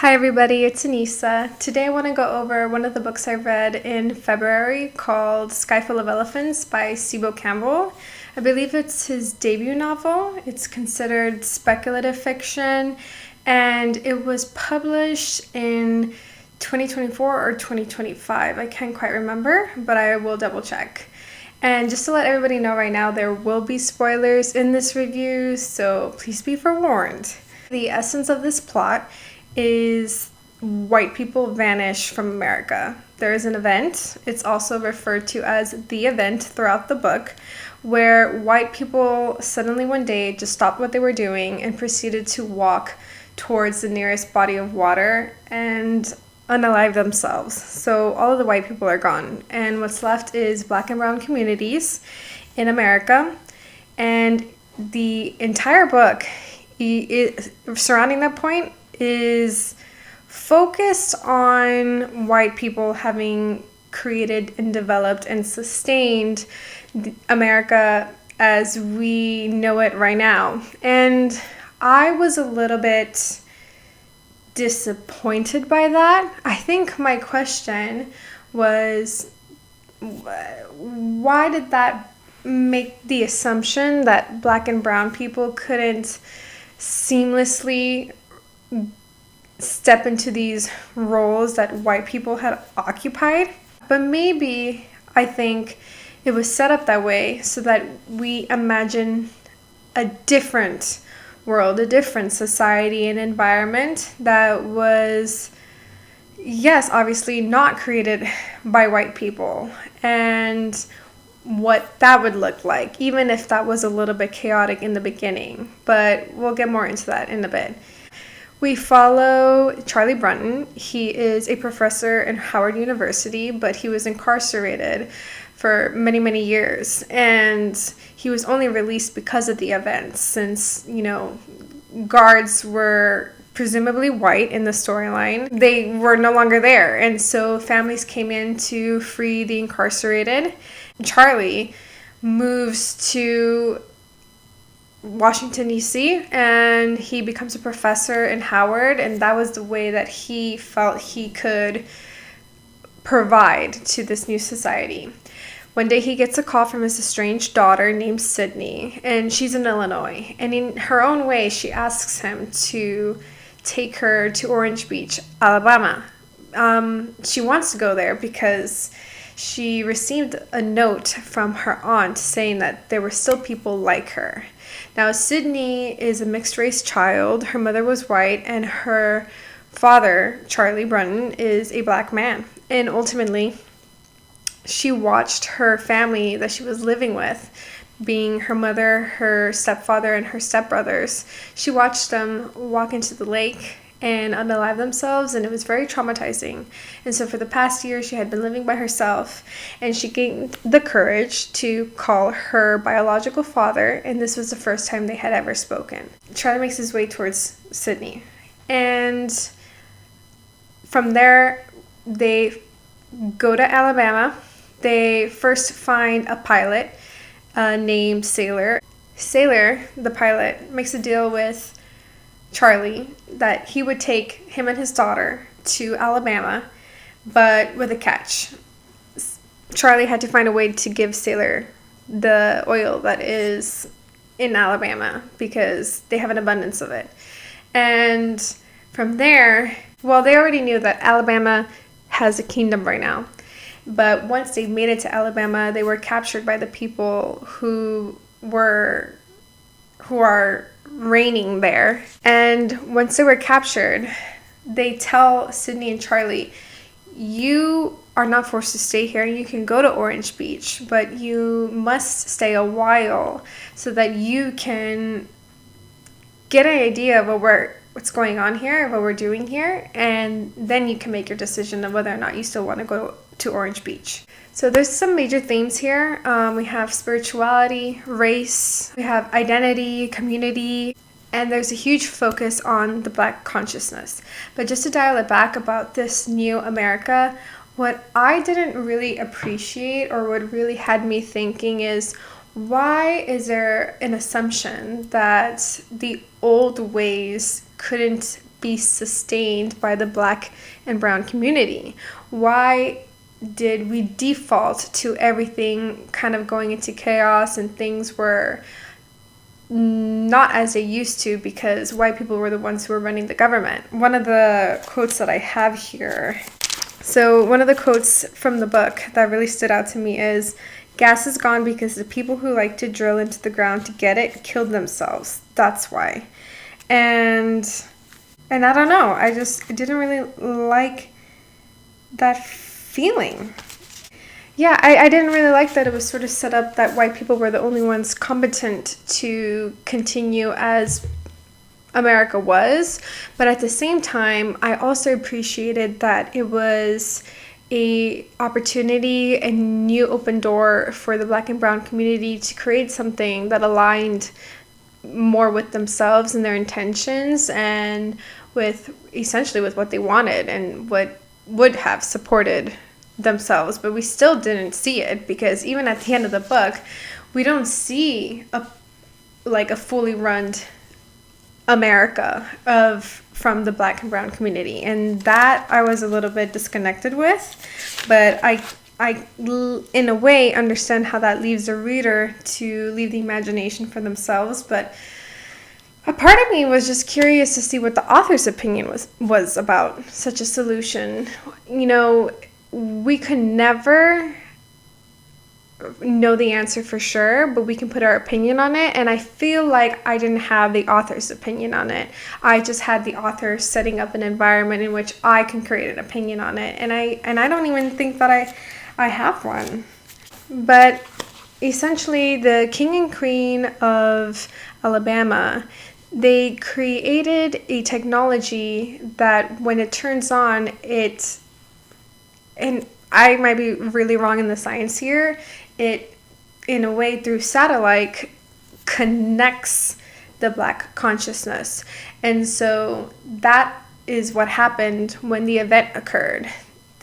Hi everybody, it's Anissa. Today I want to go over one of the books I read in February called Sky Full of Elephants by Cebo Campbell. I believe it's his debut novel. It's considered speculative fiction and it was published in 2024 or 2025. I can't quite remember, but I will double check. And just to let everybody know right now, there will be spoilers in this review, so please be forewarned. The essence of this plot is white people vanish from America. There is an event, it's also referred to as the event throughout the book, where white people suddenly one day just stopped what they were doing and proceeded to walk towards the nearest body of water and unalive themselves. So all of the white people are gone, and what's left is black and brown communities in America. And the entire book surrounding that point is focused on white people having created and developed and sustained America as we know it right now. And I was a little bit disappointed by that. I think my question was, why did that make the assumption that black and brown people couldn't seamlessly step into these roles that white people had occupied? But maybe I think it was set up that way so that we imagine a different world, a different society and environment that was, yes, obviously not created by white people, and what that would look like, even if that was a little bit chaotic in the beginning. But we'll get more into that in a bit. We follow Charlie Brunton. He is a professor in Howard University, but he was incarcerated for many, many years. And he was only released because of the events, since, guards were presumably white in the storyline. They were no longer there. And so families came in to free the incarcerated. Charlie moves to Washington, D.C., and he becomes a professor in Howard, and that was the way that he felt he could provide to this new society. One day he gets a call from his estranged daughter named Sydney, and she's in Illinois, and in her own way she asks him to take her to Orange Beach, Alabama. She wants to go there because she received a note from her aunt saying that there were still people like her. Now, Sydney is a mixed-race child. Her mother was white, and her father, Charlie Brunton, is a black man. And ultimately, she watched her family that she was living with, being her mother, her stepfather, and her stepbrothers. She watched them walk into the lake and unalive themselves, and it was very traumatizing. And so for the past year, she had been living by herself, and she gained the courage to call her biological father, and this was the first time they had ever spoken. Charlie makes his way towards Sydney, and from there, they go to Alabama. They first find a pilot named Sailor. Sailor, the pilot, makes a deal with Charlie that he would take him and his daughter to Alabama, but with a catch. Charlie had to find a way to give Sailor the oil that is in Alabama because they have an abundance of it. And from there, well, they already knew that Alabama has a kingdom right now. But once they made it to Alabama, they were captured by the people who are reigning there. And once they were captured, they tell Sydney and Charlie, you are not forced to stay here. You can go to Orange Beach, but you must stay a while so that you can get an idea of what's going on here, what we're doing here, and then you can make your decision of whether or not you still want to go to Orange Beach. So there's some major themes here. We have spirituality, race, we have identity, community, and there's a huge focus on the black consciousness. But just to dial it back about this new America, what I didn't really appreciate, or what really had me thinking, is why is there an assumption that the old ways couldn't be sustained by the Black and brown community? Why did we default to everything kind of going into chaos and things were not as they used to because white people were the ones who were running the government? One of the quotes that I have here, so one of the quotes from the book that really stood out to me is, "Gas is gone because the people who like to drill into the ground to get it killed themselves. That's why." And I don't know, I didn't really like that feeling. Yeah, I didn't really like that it was sort of set up that white people were the only ones competent to continue as America was. But at the same time, I also appreciated that it was a opportunity, a new open door for the Black and brown community to create something that aligned more with themselves and their intentions and with essentially with what they wanted and what would have supported themselves. But we still didn't see it because even at the end of the book, we don't see a fully run America from the Black and brown community, and that I was a little bit disconnected with. But I in a way understand how that leaves the reader to leave the imagination for themselves. But a part of me was just curious to see what the author's opinion was about such a solution. You know, we could never know the answer for sure, but we can put our opinion on it. And I feel like I didn't have the author's opinion on it. I just had the author setting up an environment in which I can create an opinion on it. And I don't even think that I have one. But essentially, the king and queen of Alabama, they created a technology that when it turns on, and I might be really wrong in the science here, it, in a way, through satellite, connects the Black consciousness. And so that is what happened when the event occurred.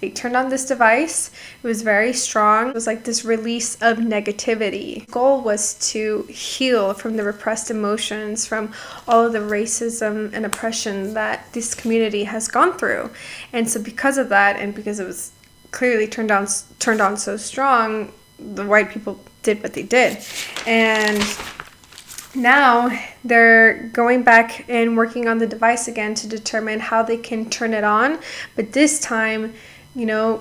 They turned on this device. It was very strong. It was like this release of negativity. The goal was to heal from the repressed emotions, from all of the racism and oppression that this community has gone through. And so because of that, and because it was clearly turned on so strong, the white people did what they did. And now they're going back and working on the device again to determine how they can turn it on, but this time,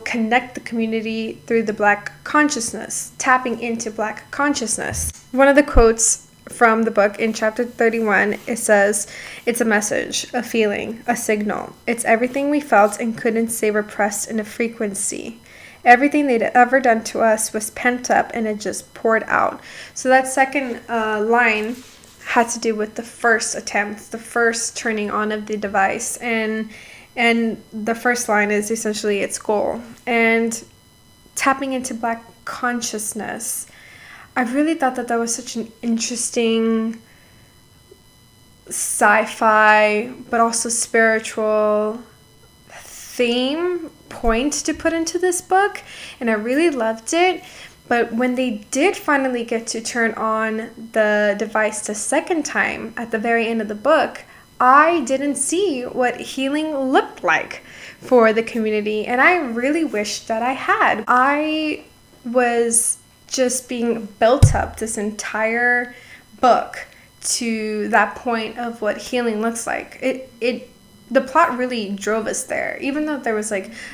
connect the community through the Black consciousness, tapping into Black consciousness. One of the quotes from the book in chapter 31, it says, "It's a message, a feeling, a signal. It's everything we felt and couldn't say repressed in a frequency. Everything they'd ever done to us was pent up and it just poured out." So that second line had to do with the first attempt, the first turning on of the device. And the first line is essentially its goal. And tapping into Black consciousness, I really thought that was such an interesting sci-fi, but also spiritual theme point to put into this book, and I really loved it. But when they did finally get to turn on the device the second time at the very end of the book, I didn't see what healing looked like for the community, and I really wish that I had. I was just being built up this entire book to that point of what healing looks like. The plot really drove us there, even though there was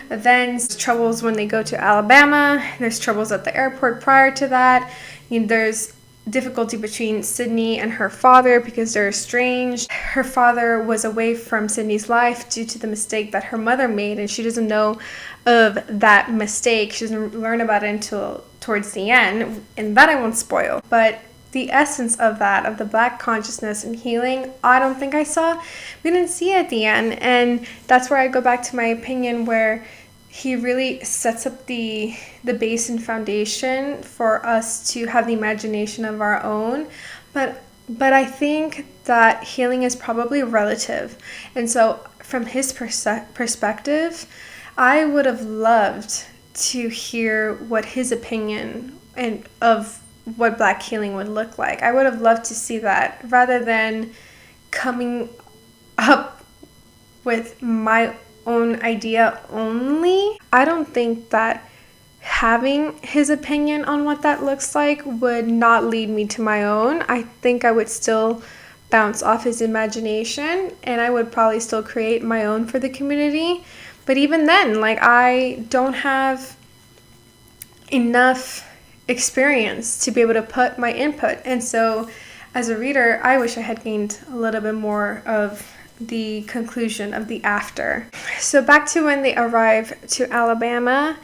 events, troubles when they go to Alabama, there's troubles at the airport prior to that, there's difficulty between Sydney and her father because they're estranged. Her father was away from Sydney's life due to the mistake that her mother made, and she doesn't know of that mistake. She doesn't learn about it until towards the end, and that I won't spoil. But the essence of that, of the Black consciousness and healing, I don't think I saw. We didn't see it at the end, and that's where I go back to my opinion, where he really sets up the base and foundation for us to have the imagination of our own. But I think that healing is probably relative. And so from his perspective, I would have loved to hear what his opinion and of what Black healing would look like. I would have loved to see that rather than coming up with my own idea only, I don't think that having his opinion on what that looks like would not lead me to my own. I think I would still bounce off his imagination, and I would probably still create my own for the community. But even then, like, I don't have enough experience to be able to put my input. And so as a reader, I wish I had gained a little bit more of the conclusion of the after. So back to when they arrive to Alabama,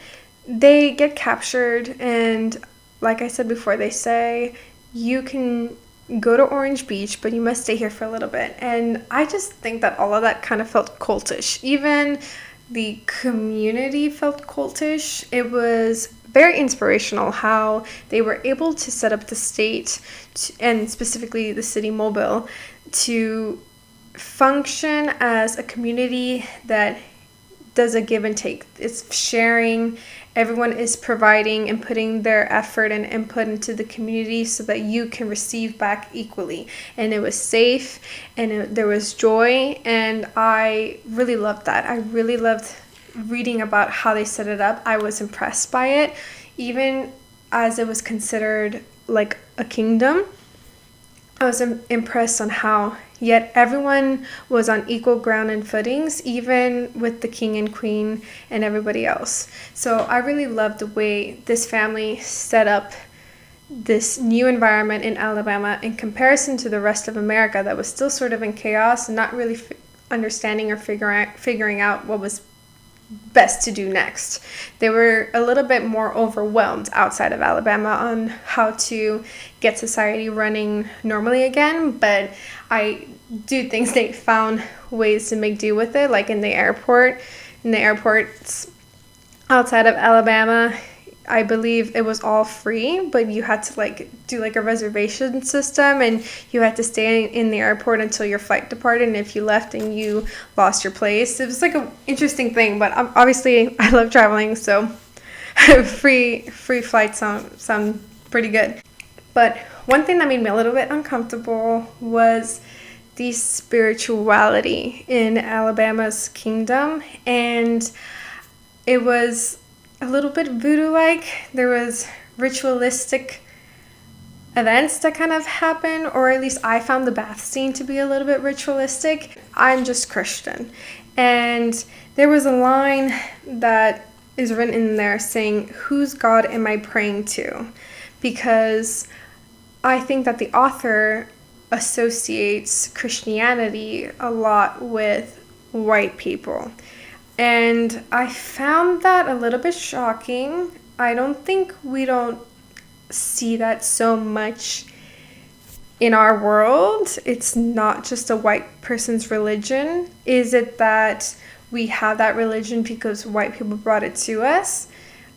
they get captured, and like I said before, they say, you can go to Orange Beach, but you must stay here for a little bit. And I just think that all of that kind of felt cultish. Even the community felt cultish. It was very inspirational how they were able to set up the state and specifically the city Mobile to function as a community that does a give and take. It's sharing. Everyone is providing and putting their effort and input into the community so that you can receive back equally. And it was safe, and there was joy, and I really loved that. I really loved reading about how they set it up. I was impressed by it, even as it was considered like a kingdom. I was impressed on how yet everyone was on equal ground and footings, even with the king and queen and everybody else. So I really loved the way this family set up this new environment in Alabama in comparison to the rest of America that was still sort of in chaos and not really understanding or figuring out what was best to do next. They were a little bit more overwhelmed outside of Alabama on how to get society running normally again, but I do think they found ways to make do with it, like in the airports outside of Alabama. I believe it was all free, but you had to do a reservation system, and you had to stay in the airport until your flight departed, and if you left and you lost your place, it was an interesting thing. But obviously I love traveling, so free flights sound pretty good. But one thing that made me a little bit uncomfortable was the spirituality in Alabama's kingdom, and it was a little bit voodoo-like. There was ritualistic events that kind of happen, or at least I found the bath scene to be a little bit ritualistic. I'm just Christian. And there was a line that is written in there saying, "Whose God am I praying to?" Because I think that the author associates Christianity a lot with white people. And I found that a little bit shocking. I don't see that so much in our world. It's not just a white person's religion. Is it that we have that religion because white people brought it to us?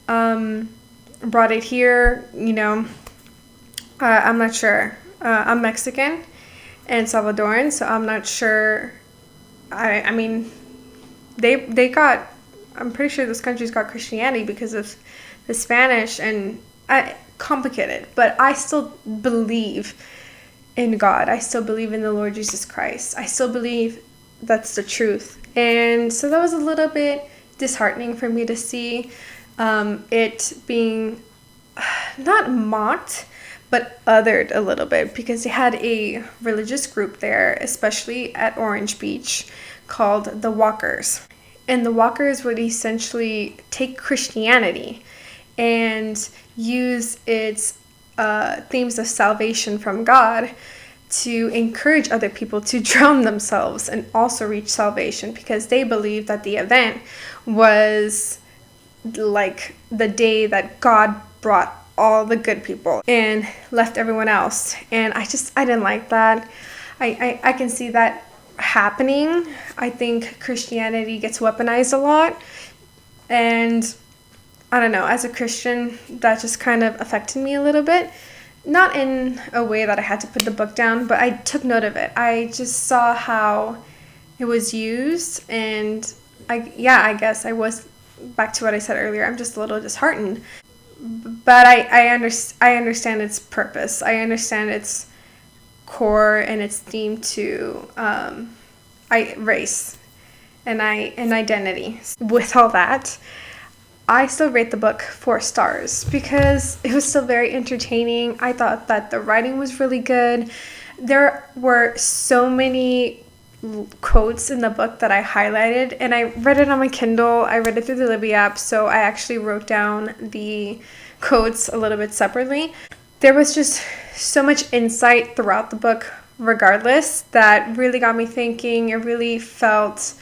Brought it here, I'm not sure. I'm Mexican and Salvadoran, so I'm not sure. I mean, I'm pretty sure those countries got Christianity because of the Spanish, and complicated, but I still believe in God. I still believe in the Lord Jesus Christ. I still believe that's the truth. And so that was a little bit disheartening for me to see it being not mocked, but othered a little bit, because they had a religious group there, especially at Orange Beach, called the Walkers. And the Walkers would essentially take Christianity and use its themes of salvation from God to encourage other people to drown themselves and also reach salvation, because they believed that the event was like the day that God brought all the good people and left everyone else. And I didn't like that. I can see that happening. I think Christianity gets weaponized a lot, and I don't know, as a Christian, that just kind of affected me a little bit. Not in a way that I had to put the book down, but I took note of it. I just saw how it was used, and I guess I was, back to what I said earlier, I'm just a little disheartened. But I understand its purpose. I understand its core and its theme to race. and identity. With all that, I still rate the book 4 stars because it was still very entertaining. I thought that the writing was really good. There were so many quotes in the book that I highlighted, and I read it on my Kindle. I read it through the Libby app, so I actually wrote down the quotes a little bit separately. There was just so much insight throughout the book regardless that really got me thinking. It really felt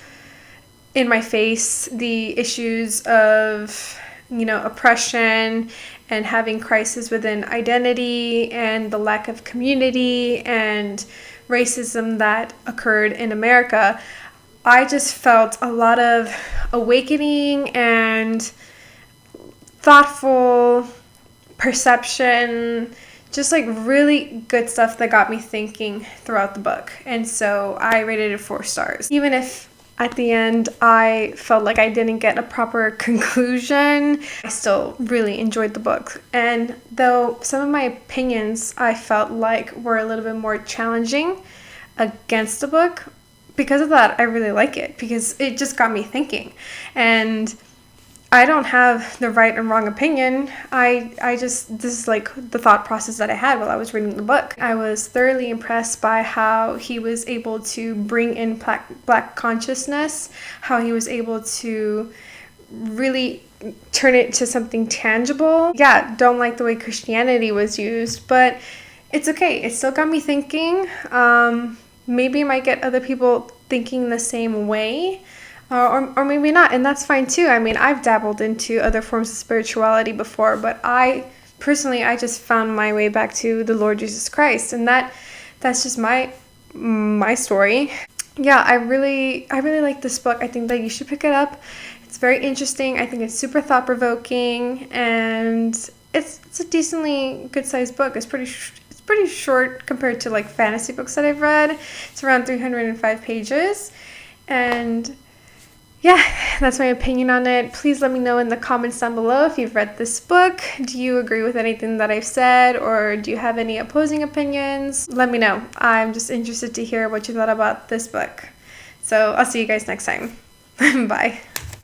in my face the issues of, oppression and having crisis within identity and the lack of community and racism that occurred in America. I just felt a lot of awakening and thoughtful perception, just like really good stuff that got me thinking throughout the book. And so I rated it 4 stars. Even if at the end I felt like I didn't get a proper conclusion, I still really enjoyed the book. And though some of my opinions I felt like were a little bit more challenging against the book, because of that I really like it because it just got me thinking. And I don't have the right and wrong opinion. This is like the thought process that I had while I was reading the book. I was thoroughly impressed by how he was able to bring in black consciousness, how he was able to really turn it to something tangible. Yeah, don't like the way Christianity was used, but it's okay. It still got me thinking. Maybe it might get other people thinking the same way. Or maybe not, and that's fine too. I mean, I've dabbled into other forms of spirituality before, but I just found my way back to the Lord Jesus Christ, and that's just my story. Yeah, I really like this book. I think that you should pick it up. It's very interesting. I think it's super thought-provoking, and it's a decently good-sized book. It's pretty short compared to like fantasy books that I've read. It's around 305 pages, and yeah, that's my opinion on it. Please let me know in the comments down below if you've read this book. Do you agree with anything that I've said, or do you have any opposing opinions? Let me know. I'm just interested to hear what you thought about this book. So I'll see you guys next time. Bye.